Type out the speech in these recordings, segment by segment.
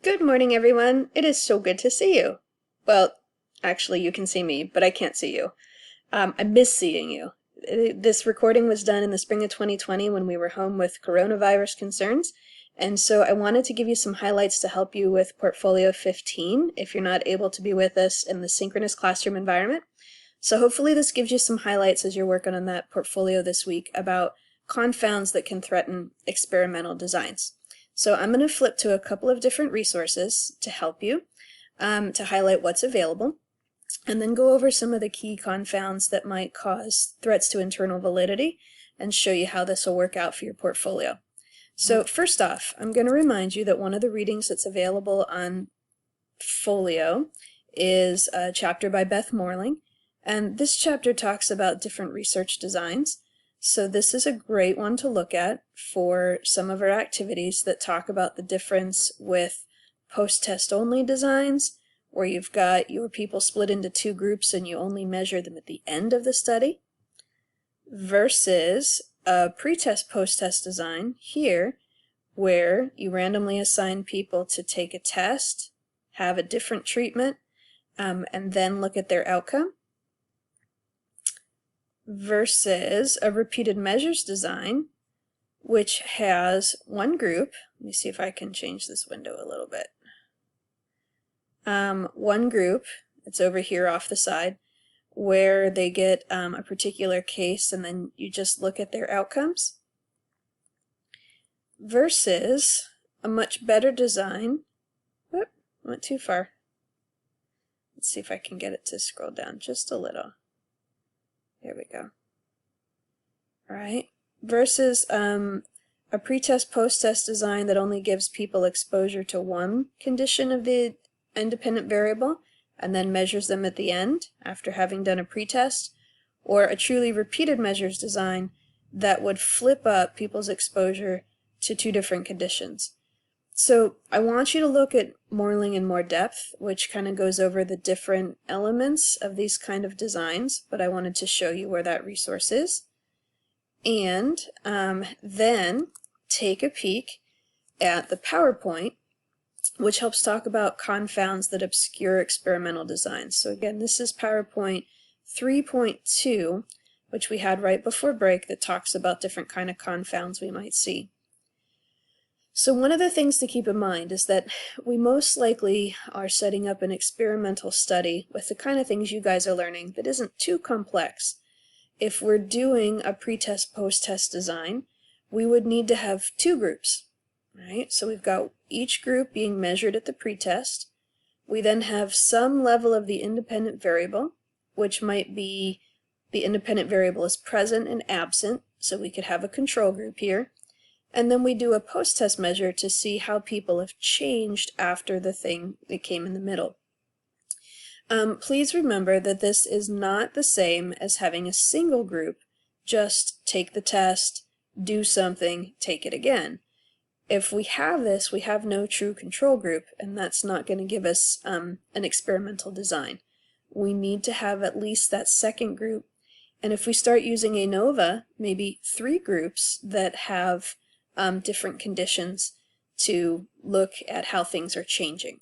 Good morning, everyone. It is so good to see you. Well, actually, you can see me, but I can't see you. I miss seeing you. This recording was done in the spring of 2020 when we were home with coronavirus concerns, and so I wanted to give you some highlights to help you with Portfolio 15 if you're not able to be with us in the synchronous classroom environment. So hopefully this gives you some highlights as you're working on that portfolio this week about confounds that can threaten experimental designs. So I'm going to flip to a couple of different resources to help you, to highlight what's available, and then go over some of the key confounds that might cause threats to internal validity and show you how this will work out for your portfolio. So first off, I'm going to remind you that one of the readings that's available on Folio is a chapter by Beth Morling, and this chapter talks about different research designs. So this is a great one to look at for some of our activities that talk about the difference with post-test only designs, where you've got your people split into two groups and you only measure them at the end of the study, versus a pre-test post-test design here, where you randomly assign people to take a test, have a different treatment, and then look at their outcome, versus a repeated measures design, which has one group. Let me see if I can change this window a little bit. One group, it's over here off the side, where they get a particular case and then you just look at their outcomes, versus a much better design. Whoop, went too far. Let's see if I can get it to scroll down just a little. There we go. All right. Versus a pre-test post-test design that only gives people exposure to one condition of the independent variable and then measures them at the end after having done a pre-test, or a truly repeated measures design that would flip up people's exposure to two different conditions. So I want you to look at Morling in more depth, which kind of goes over the different elements of these kind of designs, but I wanted to show you where that resource is. And then take a peek at the PowerPoint, which helps talk about confounds that obscure experimental designs. So again, this is PowerPoint 3.2, which we had right before break, that talks about different kind of confounds we might see. So one of the things to keep in mind is that we most likely are setting up an experimental study with the kind of things you guys are learning that isn't too complex. If we're doing a pre-test post-test design, we would need to have two groups, right? So we've got each group being measured at the pre-test. We then have some level of the independent variable, which might be the independent variable is present and absent, so we could have a control group here. And then we do a post-test measure to see how people have changed after the thing that came in the middle. Please remember that this is not the same as having a single group just take the test, do something, take it again. If we have this, we have no true control group, and that's not going to give us an experimental design. We need to have at least that second group, and if we start using ANOVA, maybe three groups that have different conditions to look at how things are changing.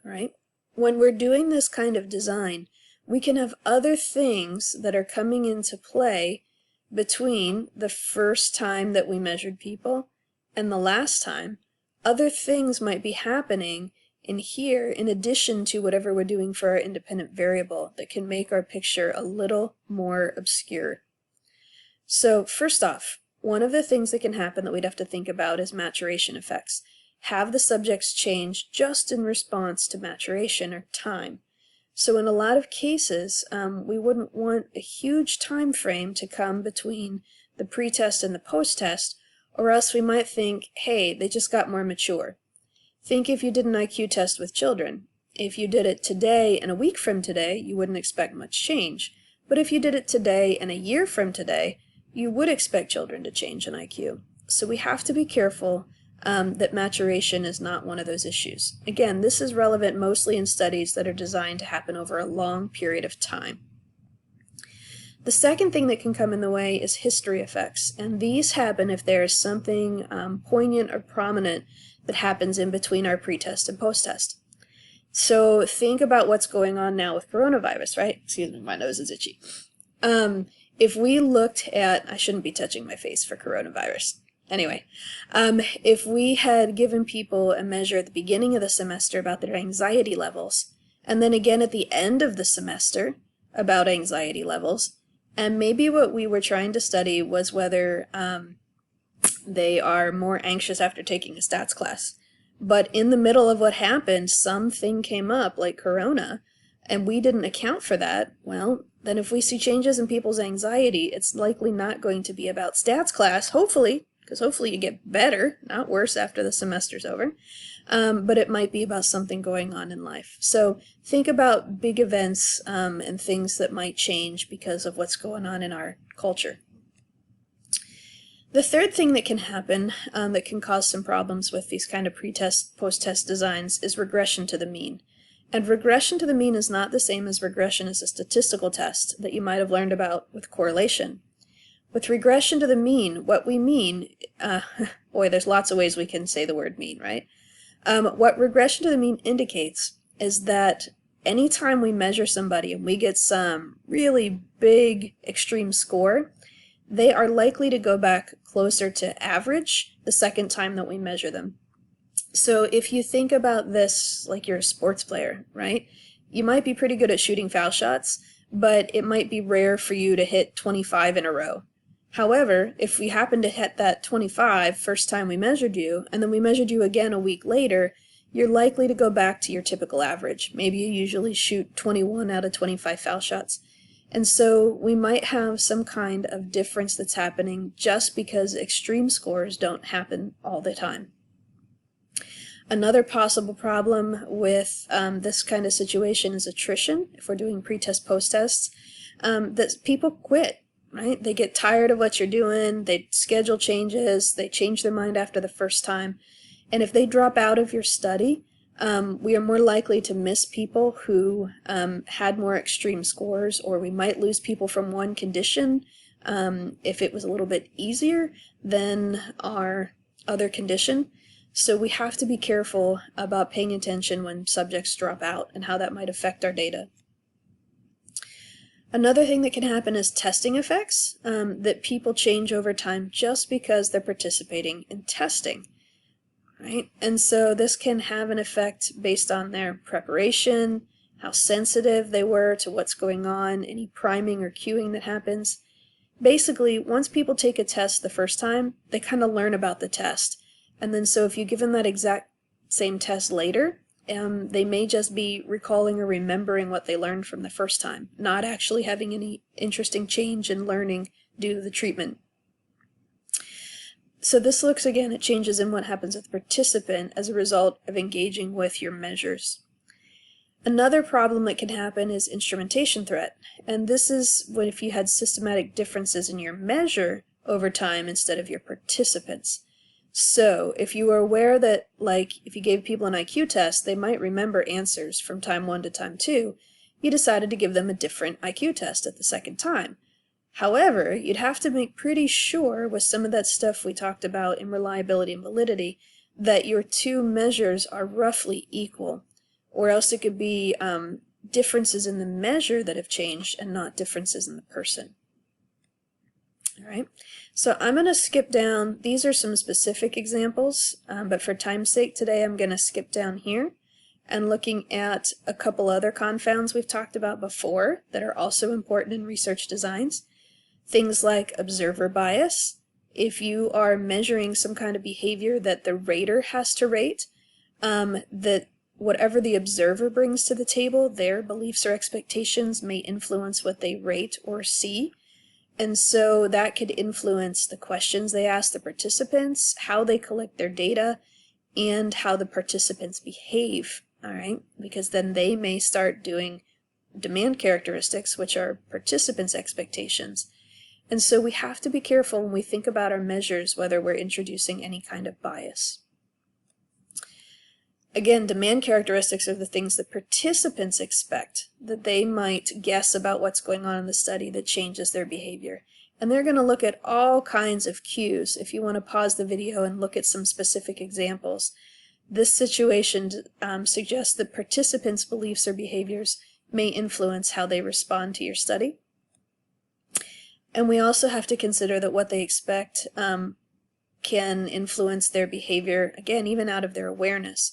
All right? When we're doing this kind of design, we can have other things that are coming into play between the first time that we measured people and the last time. Other things might be happening in here in addition to whatever we're doing for our independent variable that can make our picture a little more obscure. So first off, one of the things that can happen that we'd have to think about is maturation effects. Have the subjects change just in response to maturation or time? So in a lot of cases, we wouldn't want a huge time frame to come between the pre-test and the post-test, or else we might think, hey, they just got more mature. Think if you did an IQ test with children. If you did it today and a week from today, you wouldn't expect much change. But if you did it today and a year from today, you would expect children to change in IQ. So we have to be careful that maturation is not one of those issues. Again, this is relevant mostly in studies that are designed to happen over a long period of time. The second thing that can come in the way is history effects, and these happen if there is something poignant or prominent that happens in between our pre-test and post-test. So think about what's going on now with coronavirus, right? Excuse me, my nose is itchy. If we looked at, I shouldn't be touching my face for coronavirus. Anyway, if we had given people a measure at the beginning of the semester about their anxiety levels, and then again at the end of the semester about anxiety levels, and maybe what we were trying to study was whether they are more anxious after taking a stats class. But in the middle of what happened, something came up like corona, and we didn't account for that. Well, then if we see changes in people's anxiety, it's likely not going to be about stats class, hopefully, because hopefully you get better, not worse after the semester's over. But it might be about something going on in life. So think about big events and things that might change because of what's going on in our culture. The third thing that can happen that can cause some problems with these kind of pre-test, post-test designs is regression to the mean. And regression to the mean is not the same as regression as a statistical test that you might have learned about with correlation. With regression to the mean, what we mean, boy, there's lots of ways we can say the word mean, right? What regression to the mean indicates is that anytime we measure somebody and we get some really big extreme score, they are likely to go back closer to average the second time that we measure them. So if you think about this like you're a sports player, right? You might be pretty good at shooting foul shots, but it might be rare for you to hit 25 in a row. However, if we happen to hit that 25 first time we measured you, and then we measured you again a week later, you're likely to go back to your typical average. Maybe you usually shoot 21 out of 25 foul shots. And so we might have some kind of difference that's happening just because extreme scores don't happen all the time. Another possible problem with this kind of situation is attrition, if we're doing pre-test, post-tests, that people quit, right? They get tired of what you're doing, they schedule changes, they change their mind after the first time, and if they drop out of your study, we are more likely to miss people who had more extreme scores, or we might lose people from one condition if it was a little bit easier than our other condition. So we have to be careful about paying attention when subjects drop out and how that might affect our data. Another thing that can happen is testing effects, that people change over time just because they're participating in testing. Right? And so this can have an effect based on their preparation, how sensitive they were to what's going on, any priming or cueing that happens. Basically, once people take a test the first time, they kind of learn about the test. And then so if you give them that exact same test later, they may just be recalling or remembering what they learned from the first time, not actually having any interesting change in learning due to the treatment. So this looks again at changes in what happens with the participant as a result of engaging with your measures. Another problem that can happen is instrumentation threat, and this is when if you had systematic differences in your measure over time instead of your participants. So if you were aware that, like, if you gave people an IQ test, they might remember answers from time 1 to time 2, you decided to give them a different IQ test at the second time. However, you'd have to make pretty sure with some of that stuff we talked about in reliability and validity that your two measures are roughly equal, or else it could be differences in the measure that have changed and not differences in the person. All right, so I'm going to skip down. These are some specific examples, but for time's sake today I'm going to skip down here and looking at a couple other confounds we've talked about before that are also important in research designs. Things like observer bias. If you are measuring some kind of behavior that the rater has to rate, that whatever the observer brings to the table, their beliefs or expectations may influence what they rate or see. And so that could influence the questions they ask the participants, how they collect their data, and how the participants behave, all right? Because then they may start doing demand characteristics, which are participants' expectations. And so we have to be careful when we think about our measures whether we're introducing any kind of bias. Again, demand characteristics are the things that participants expect, that they might guess about what's going on in the study that changes their behavior. And they're going to look at all kinds of cues. If you want to pause the video and look at some specific examples, this situation suggests that participants' beliefs or behaviors may influence how they respond to your study. And we also have to consider that what they expect can influence their behavior, again, even out of their awareness.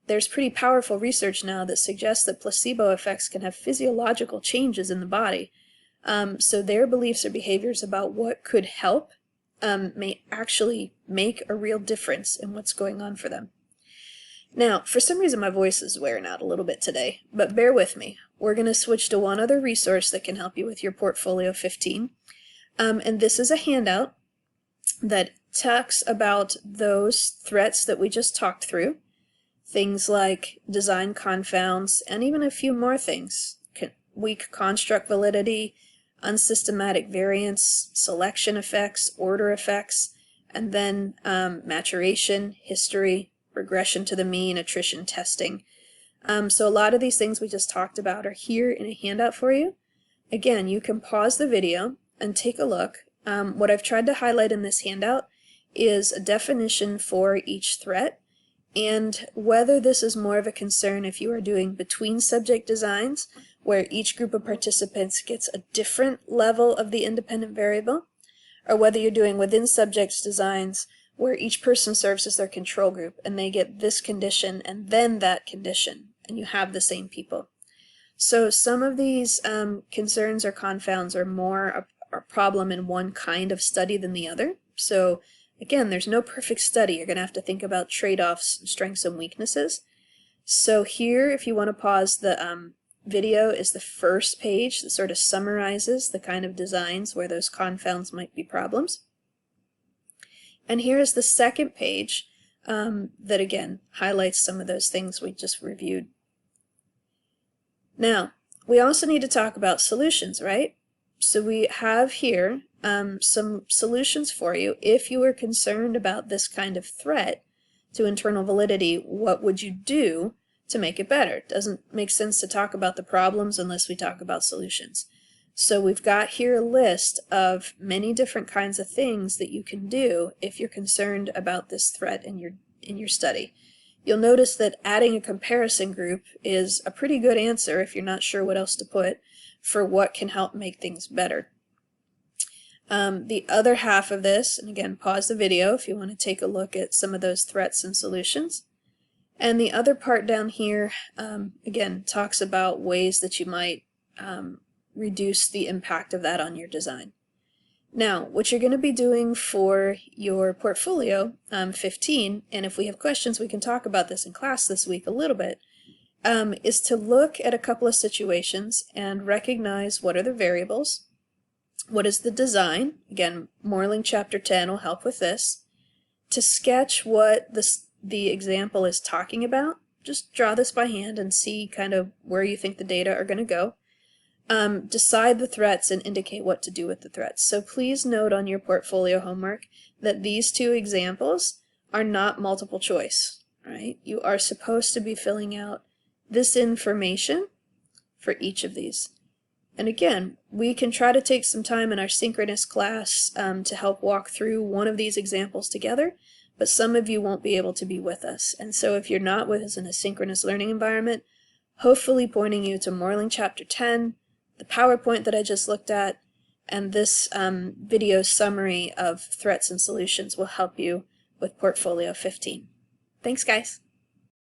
There's pretty powerful research now that suggests that placebo effects can have physiological changes in the body. So their beliefs or behaviors about what could help may actually make a real difference in what's going on for them. Now, for some reason my voice is wearing out a little bit today, but bear with me. We're going to switch to one other resource that can help you with your Portfolio 15. And this is a handout that talks about those threats that we just talked through. Things like design confounds, and even a few more things. Weak construct validity, unsystematic variance, selection effects, order effects, and then maturation, history, regression to the mean, attrition testing. So a lot of these things we just talked about are here in a handout for you. Again, you can pause the video and take a look. What I've tried to highlight in this handout is a definition for each threat, and whether this is more of a concern if you are doing between subject designs, where each group of participants gets a different level of the independent variable, or whether you're doing within subjects designs, where each person serves as their control group, and they get this condition and then that condition, and you have the same people. So some of these concerns or confounds are more a problem in one kind of study than the other. So again, there's no perfect study. You're going to have to think about trade-offs, strengths, and weaknesses. So here, if you want to pause the video, is the first page that sort of summarizes the kind of designs where those confounds might be problems. And here is the second page that, again, highlights some of those things we just reviewed. Now, we also need to talk about solutions, right? So we have here some solutions for you. If you are concerned about this kind of threat to internal validity, what would you do to make it better? It doesn't make sense to talk about the problems unless we talk about solutions. So we've got here a list of many different kinds of things that you can do if you're concerned about this threat in your study. You'll notice that adding a comparison group is a pretty good answer if you're not sure what else to put for what can help make things better. The other half of this, and again, pause the video if you want to take a look at some of those threats and solutions. And the other part down here, again, talks about ways that you might reduce the impact of that on your design. Now, what you're going to be doing for your Portfolio 15, and if we have questions, we can talk about this in class this week a little bit, is to look at a couple of situations and recognize what are the variables, what is the design, again, Modeling Chapter 10 will help with this, to sketch what the example is talking about. Just draw this by hand and see kind of where you think the data are going to go. Decide the threats and indicate what to do with the threats. So please note on your portfolio homework that these two examples are not multiple choice, right? You are supposed to be filling out this information for each of these. And again, we can try to take some time in our synchronous class to help walk through one of these examples together, but some of you won't be able to be with us. And so if you're not with us in a synchronous learning environment, hopefully pointing you to Modeling Chapter 10, the PowerPoint that I just looked at, and this video summary of threats and solutions will help you with Portfolio 15. Thanks, guys.